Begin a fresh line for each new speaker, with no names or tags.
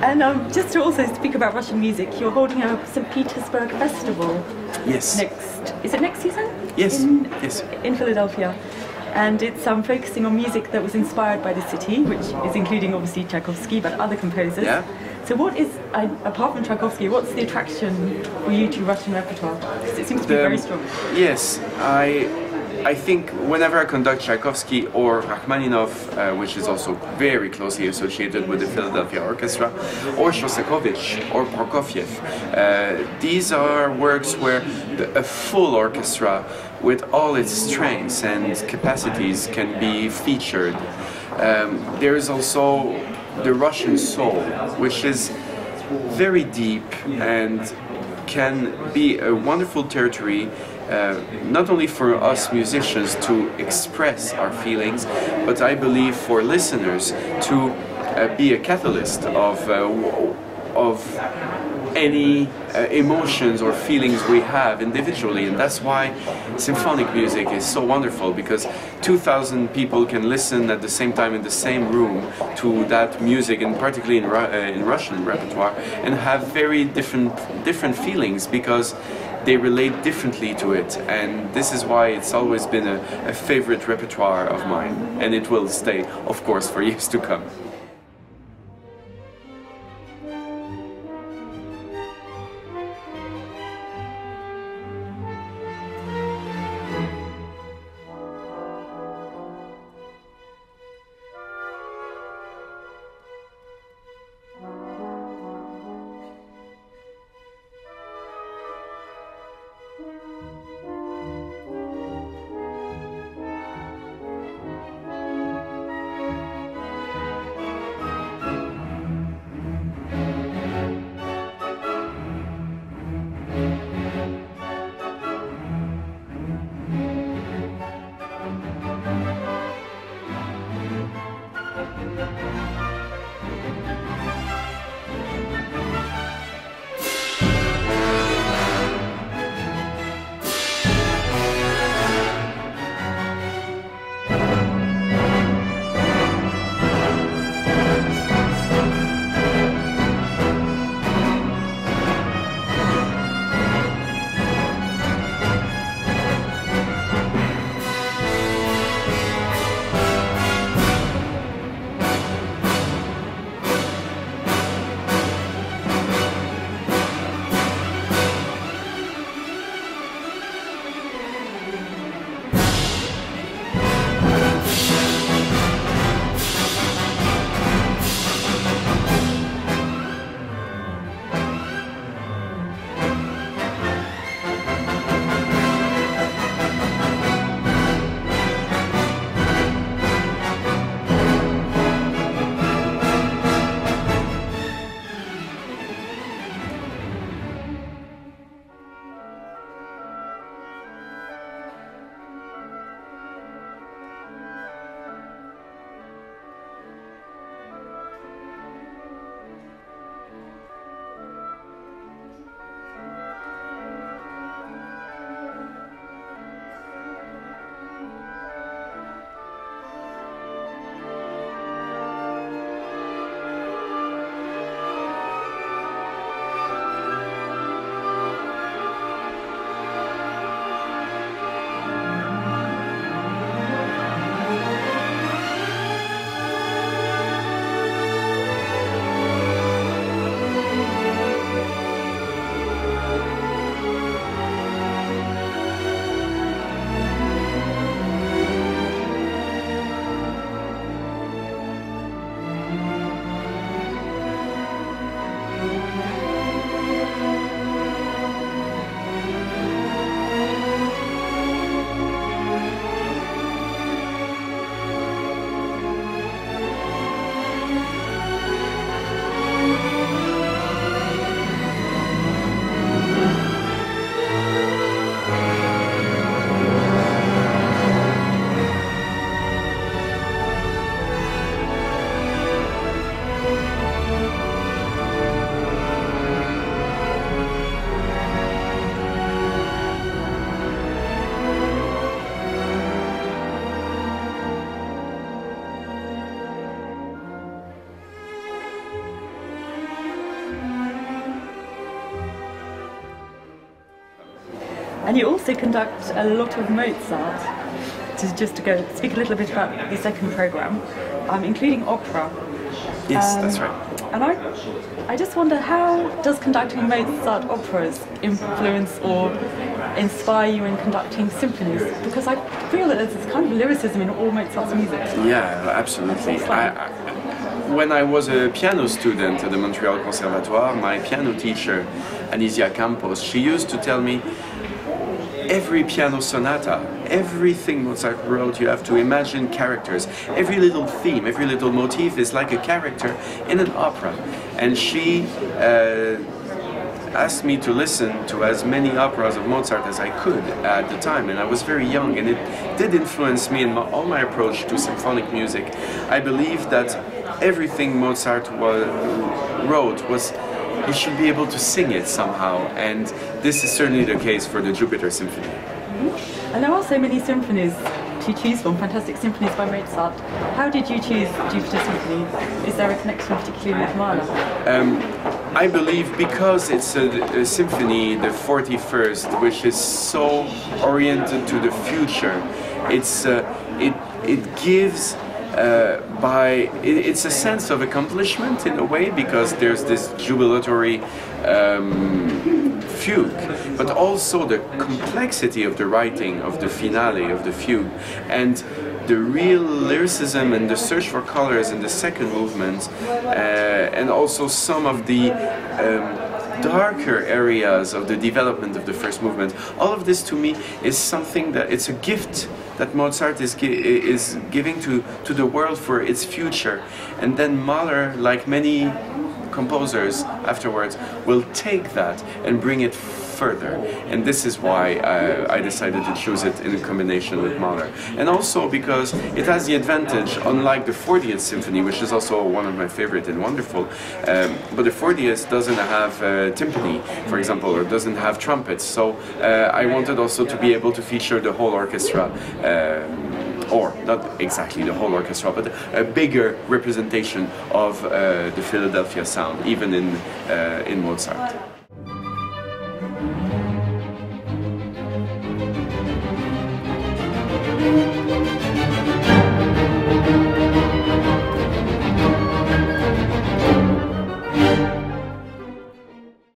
And just to also speak about Russian music, you're holding a St. Petersburg festival.
Yes.
Is it next season?
Yes.
In Philadelphia. And it's focusing on music that was inspired by the city, which is including obviously Tchaikovsky, but other composers.
Yeah.
So what is, apart from Tchaikovsky, what's the attraction for you to Russian repertoire? Because it seems to be very strong.
Yes, I think whenever I conduct Tchaikovsky or Rachmaninoff, which is also very closely associated with the Philadelphia Orchestra, or Shostakovich or Prokofiev, these are works where a full orchestra with all its strengths and capacities can be featured. There is also the Russian soul, which is very deep and can be a wonderful territory, not only for us musicians to express our feelings, but I believe for listeners to be a catalyst of any emotions or feelings we have individually. And that's why symphonic music is so wonderful, because 2,000 people can listen at the same time in the same room to that music, and particularly in Russian repertoire, and have very different feelings because they relate differently to it. And this is why it's always been a favorite repertoire of mine, and it will stay, of course, for years to come.
And you also conduct a lot of Mozart. Just to go speak a little bit about the second program, including opera.
Yes, that's right.
And I just wonder, how does conducting Mozart operas influence or inspire you in conducting symphonies? Because I feel that there's this kind of lyricism in all Mozart's music.
Yeah, absolutely. When I was a piano student at the Montreal Conservatoire, my piano teacher, Anisia Campos, she used to tell me, every piano sonata, everything Mozart wrote, you have to imagine characters. Every little theme, every little motif is like a character in an opera. And she asked me to listen to as many operas of Mozart as I could at the time, and I was very young, and it did influence me in all my approach to symphonic music. I believe that everything Mozart wrote was, you should be able to sing it somehow, and this is certainly the case for the Jupiter Symphony.
And there are so many symphonies to choose from, fantastic symphonies by Mozart. How did you choose Jupiter Symphony? Is there a connection particularly with Mahler?
I believe because it's a symphony, the 41st, which is so oriented to the future, it gives it's a sense of accomplishment in a way, because there's this jubilatory fugue, but also the complexity of the writing of the finale of the fugue, and the real lyricism and the search for colors in the second movement, and also some of the darker areas of the development of the first movement. All of this to me is something that it's a gift that Mozart is giving to the world for its future. And then Mahler, like many composers afterwards, will take that and bring it further. And this is why I decided to choose it in combination with Mahler. And also because it has the advantage, unlike the 40th Symphony, which is also one of my favorite and wonderful, but the 40th doesn't have timpani, for example, or doesn't have trumpets. So I wanted also to be able to feature the whole orchestra, or not exactly the whole orchestra, but a bigger representation of the Philadelphia sound, even in Mozart.